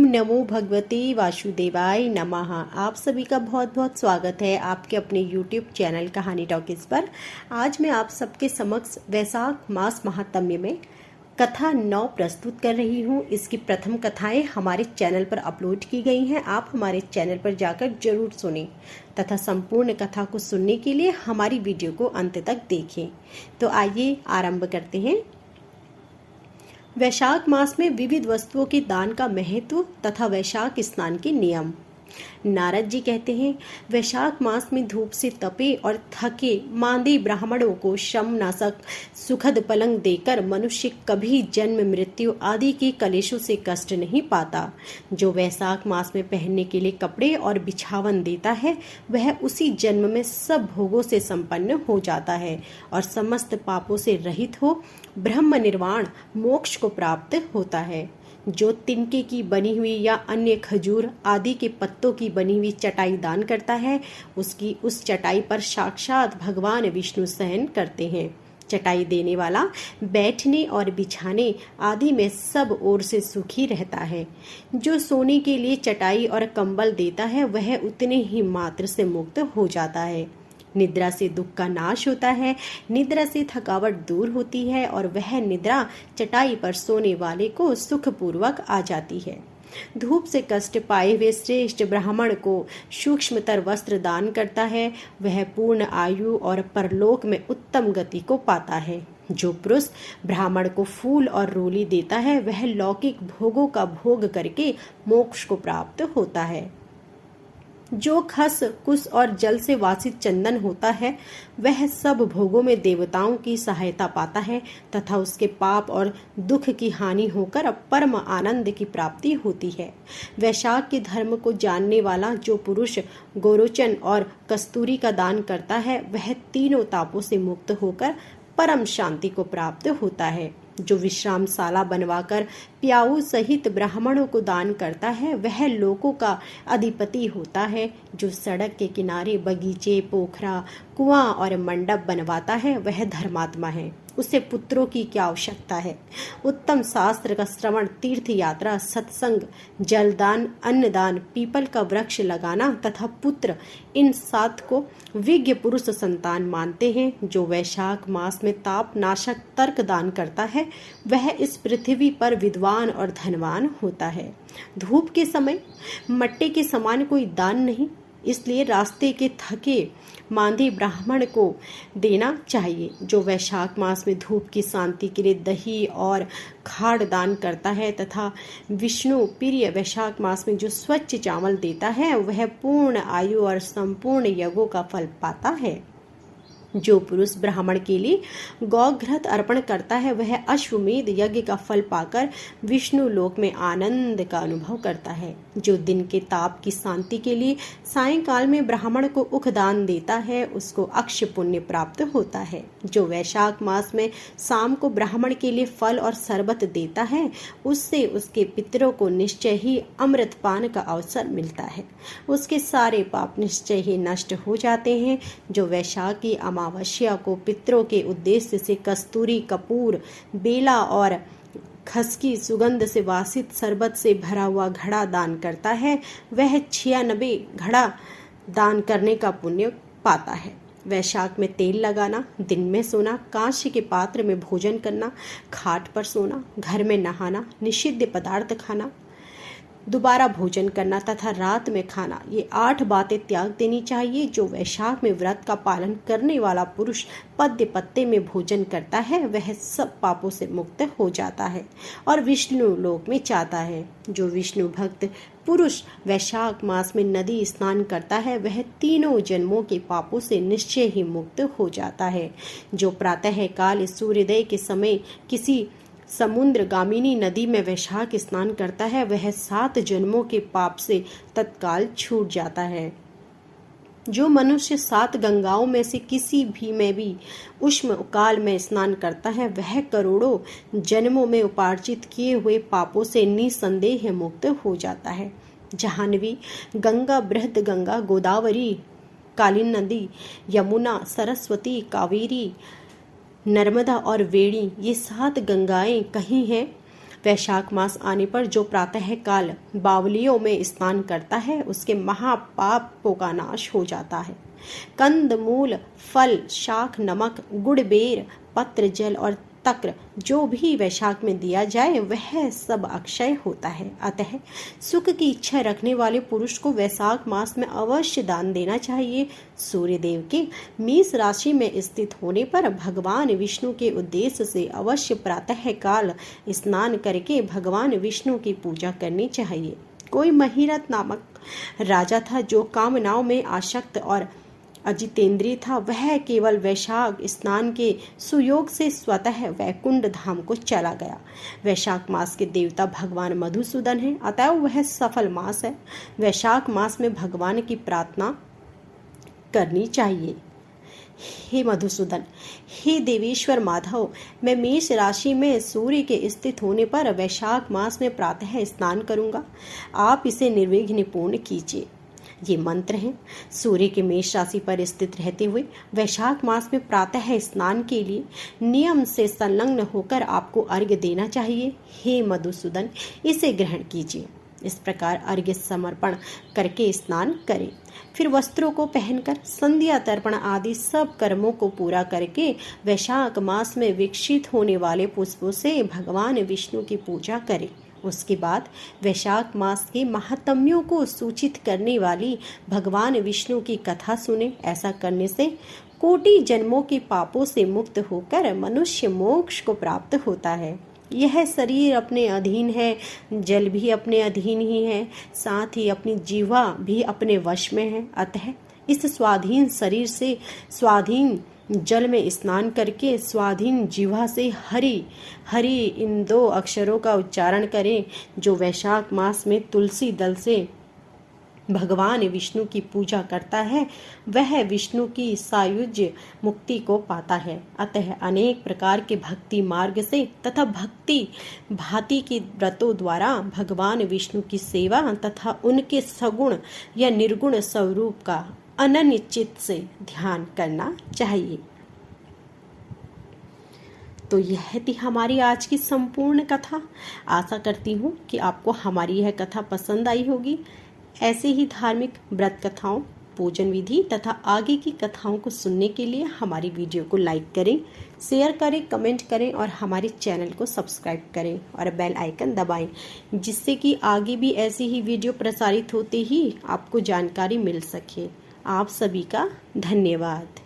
नमो भगवते वासुदेवाय नमः। आप सभी का बहुत बहुत स्वागत है आपके अपने YouTube चैनल कहानी टॉकीज पर। आज मैं आप सबके समक्ष वैशाख मास महात्म्य में कथा 9 प्रस्तुत कर रही हूँ। इसकी प्रथम कथाएं हमारे चैनल पर अपलोड की गई हैं। आप हमारे चैनल पर जाकर जरूर सुनें तथा संपूर्ण कथा को सुनने के लिए हमारी वीडियो को अंत तक देखें। तो आइए आरंभ करते हैं। वैशाख मास में विविध वस्तुओं के दान का महत्व तथा वैशाख स्नान के नियम। नारद जी कहते हैं, वैशाख मास में धूप से तपे और थके मांदे ब्राह्मणों को श्रम नाशक सुखद पलंग देकर मनुष्य कभी जन्म मृत्यु आदि के कलेशों से कष्ट नहीं पाता। जो वैशाख मास में पहनने के लिए कपड़े और बिछावन देता है वह उसी जन्म में सब भोगों से संपन्न हो जाता है और समस्त पापों से रहित हो ब्रह्म निर्वाण मोक्ष को प्राप्त होता है। जो तिनके की बनी हुई या अन्य खजूर आदि के पत्तों की बनी हुई चटाई दान करता है उसकी उस चटाई पर साक्षात भगवान विष्णु शयन करते हैं। चटाई देने वाला बैठने और बिछाने आदि में सब ओर से सुखी रहता है। जो सोने के लिए चटाई और कंबल देता है वह उतने ही मात्र से मुक्त हो जाता है। निद्रा से दुख का नाश होता है, निद्रा से थकावट दूर होती है और वह निद्रा चटाई पर सोने वाले को सुखपूर्वक आ जाती है। धूप से कष्ट पाए हुए श्रेष्ठ ब्राह्मण को सूक्ष्मतर वस्त्र दान करता है वह पूर्ण आयु और परलोक में उत्तम गति को पाता है। जो पुरुष ब्राह्मण को फूल और रोली देता है वह लौकिक भोगों का भोग करके मोक्ष को प्राप्त होता है। जो खस कुश और जल से वासित चंदन होता है वह सब भोगों में देवताओं की सहायता पाता है तथा उसके पाप और दुख की हानि होकर परम आनंद की प्राप्ति होती है। वैशाख के धर्म को जानने वाला जो पुरुष गोरोचन और कस्तूरी का दान करता है वह तीनों तापों से मुक्त होकर परम शांति को प्राप्त होता है। जो विश्रामशाला बनवाकर प्याऊ सहित ब्राह्मणों को दान करता है वह लोकों का अधिपति होता है। जो सड़क के किनारे बगीचे पोखरा कुआं और मंडप बनवाता है वह धर्मात्मा है। उसे पुत्रों की क्या आवश्यकता है। उत्तम शास्त्र का श्रवण तीर्थ यात्रा सत्संग जलदान अन्नदान पीपल का वृक्ष लगाना तथा पुत्र इन 7 को विज्ञ पुरुष संतान मानते हैं। जो वैशाख मास में ताप नाशक तर्क दान करता है वह इस पृथ्वी पर विद्वान और धनवान होता है। धूप के समय मट्टे के समान कोई दान नहीं, इसलिए रास्ते के थके मांदे ब्राह्मण को देना चाहिए। जो वैशाख मास में धूप की शांति के लिए दही और खाड़ दान करता है तथा विष्णु प्रिय वैशाख मास में जो स्वच्छ चावल देता है वह पूर्ण आयु और संपूर्ण यज्ञों का फल पाता है। जो पुरुष ब्राह्मण के लिए गौघृत अर्पण करता है वह अश्वमेध यज्ञ का फल पाकर विष्णु लोक में आनंद का अनुभव करता है। जो दिन के ताप की शांति के लिए सायंकाल में ब्राह्मण को उखदान देता है उसको अक्ष पुण्य प्राप्त होता है। जो वैशाख मास में शाम को ब्राह्मण के लिए फल और शरबत देता है उससे उसके पितरों को निश्चय ही अमृतपान का अवसर मिलता है। उसके सारे पाप निश्चय ही नष्ट हो जाते हैं। जो वैशाख की अमावस्या को पितरों के उद्देश्य से कस्तूरी कपूर बेला और खसकी सुगंध से वासित शरबत से भरा हुआ घड़ा दान करता है वह 96 घड़ा दान करने का पुण्य पाता है। वैशाख में तेल लगाना दिन में सोना कांस्य के पात्र में भोजन करना खाट पर सोना घर में नहाना निषिद्ध पदार्थ खाना दोबारा भोजन करना तथा रात में खाना ये 8 बातें त्याग देनी चाहिए। जो वैशाख में व्रत का पालन करने वाला पुरुष पद्य पत्ते में भोजन करता है वह सब पापों से मुक्त हो जाता है और विष्णु लोक में जाता है। जो विष्णु भक्त पुरुष वैशाख मास में नदी स्नान करता है वह तीनों जन्मों के पापों से निश्चय ही मुक्त हो जाता है। जो प्रातः काल सूर्योदय के समय किसी समुद्र गामिनी नदी में वैशाख स्नान करता है वह 7 जन्मों के पाप से तत्काल छूट जाता है। जो मनुष्य 7 गंगाओं में से किसी भी में भी उष्ण काल में स्नान करता है वह करोड़ों जन्मों में उपार्जित किए हुए पापों से निसंदेह मुक्त हो जाता है। जाह्नवी गंगा बृहद गंगा गोदावरी कालीन नदी यमुना सरस्वती कावेरी नर्मदा और वेणी ये 7 गंगाएं कहीं हैं वैशाख मास आने पर जो प्रातः काल बावलियों में स्नान करता है उसके महापापों का नाश हो जाता है। कंद मूल फल शाक नमक गुड़ बेर पत्र जल और तक्र जो भी वैशाख में दिया जाए वह सब अक्षय होता है। अतः सुख की इच्छा रखने वाले पुरुष को वैशाख मास में अवश्य दान देना चाहिए। सूर्य देव के मेष राशि में स्थित होने पर भगवान विष्णु के उद्देश्य से अवश्य प्रातः काल स्नान करके भगवान विष्णु की पूजा करनी चाहिए। कोई महिरथ नामक राजा था जो कामनाओं में आसक्त और अजितेंद्रिय था। वह केवल वैशाख स्नान के सुयोग से स्वतः वैकुंठ धाम को चला गया। वैशाख मास के देवता भगवान मधुसूदन हैं, अतः वह सफल मास है। वैशाख मास में भगवान की प्रार्थना करनी चाहिए। हे मधुसूदन, हे देवेश्वर माधव, मैं मेष राशि में सूर्य के स्थित होने पर वैशाख मास में प्रातः स्नान करूंगा। आप इसे निर्विघ्न पूर्ण कीजिए। ये मंत्र हैं। सूर्य के मेष राशि पर स्थित रहते हुए वैशाख मास में प्रातः स्नान के लिए नियम से संलग्न होकर आपको अर्घ्य देना चाहिए। हे मधुसूदन, इसे ग्रहण कीजिए। इस प्रकार अर्घ्य समर्पण करके स्नान करें। फिर वस्त्रों को पहनकर संध्या तर्पण आदि सब कर्मों को पूरा करके वैशाख मास में विकसित होने वाले पुष्पों से भगवान विष्णु की पूजा करें। उसके बाद वैशाख मास के महात्म्यों को सूचित करने वाली भगवान विष्णु की कथा सुने। ऐसा करने से कोटि जन्मों के पापों से मुक्त होकर मनुष्य मोक्ष को प्राप्त होता है। यह शरीर अपने अधीन है, जल भी अपने अधीन ही है, साथ ही अपनी जीवा भी अपने वश में है। अतः इस स्वाधीन शरीर से स्वाधीन जल में स्नान करके स्वाधीन जीवा से हरि हरि इन दो अक्षरों का उच्चारण करें। जो वैशाख मास में तुलसी दल से भगवान विष्णु की पूजा करता है वह विष्णु की सायुज्य मुक्ति को पाता है। अतः अनेक प्रकार के भक्ति मार्ग से तथा भक्ति भांति के व्रतों द्वारा भगवान विष्णु की सेवा तथा उनके सगुण या निर्गुण स्वरूप का अनन्य चित्त से ध्यान करना चाहिए। तो यह थी हमारी आज की संपूर्ण कथा। आशा करती हूँ कि आपको हमारी यह कथा पसंद आई होगी। ऐसे ही धार्मिक व्रत कथाओं, पूजन विधि तथा आगे की कथाओं को सुनने के लिए हमारी वीडियो को लाइक करें, शेयर करें, कमेंट करें और हमारे चैनल को सब्सक्राइब करें और बेल आइकन दबाएं, जिससे कि आगे भी ऐसी ही वीडियो प्रसारित होते ही आपको जानकारी मिल सके। आप सभी का धन्यवाद।